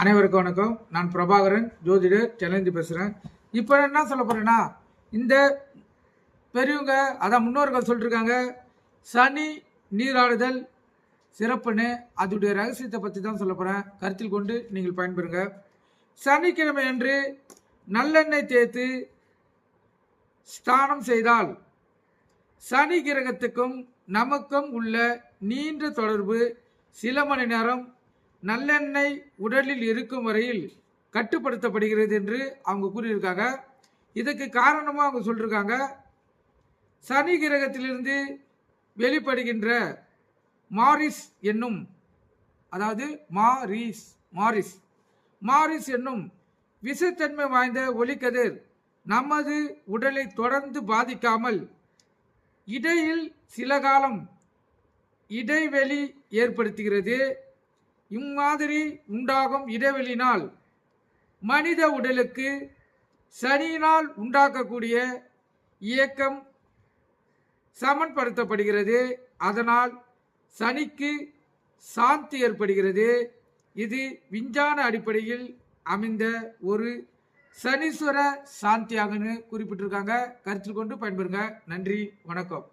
அனைவருக்கும் வணக்கம். நான் பிரபாகரன், ஜோதிடர், சேலஞ்சு பேசுகிறேன். இப்போ என்ன சொல்ல போகிறேன்னா, இந்த பெரியவங்க அதான் முன்னோர்கள் சொல்லியிருக்காங்க, சனி நீராடுதல் சிறப்புன்னு. அதோடைய ரகசியத்தை பற்றி தான் சொல்ல போகிறேன். கருத்தில் கொண்டு நீங்கள் பயன்பெறுங்க. சனிக்கிழமை அன்று நல்லெண்ணெய் தேய்த்து ஸ்நானம் செய்தால் சனி கிரகத்துக்கும் நமக்கும் உள்ள நீண்ட தொடர்பு சில மணி நேரம் நல்லெண்ணெய் உடலில் இருக்கும் வரையில் கட்டுப்படுத்தப்படுகிறது என்று அவங்க கூறியிருக்காங்க. இதுக்கு காரணமாக அவங்க சொல்லியிருக்காங்க, சனி கிரகத்திலிருந்து வெளிப்படுகின்ற மாரிஸ் என்னும் மாரிஸ் என்னும் விஷத்தன்மை வாய்ந்த ஒளிக்கதிர் நமது உடலை தொடர்ந்து பாதிக்காமல் இடையில் சில காலம் இடைவெளி ஏற்படுத்துகிறது. இம்மாதிரி உண்டாகும் இடைவெளினால் மனித உடலுக்கு சனியினால் உண்டாக்கக்கூடிய இயக்கம் சமன்படுத்தப்படுகிறது. அதனால் சனிக்கு சாந்தி ஏற்படுகிறது. இது விஞ்ஞான அடிப்படையில் அமைந்த ஒரு சனீஸ்வர சாந்தியாகனு குறிப்பிட்டிருக்காங்க. கருத்தில் கொண்டு பயன்பெறுங்க. நன்றி, வணக்கம்.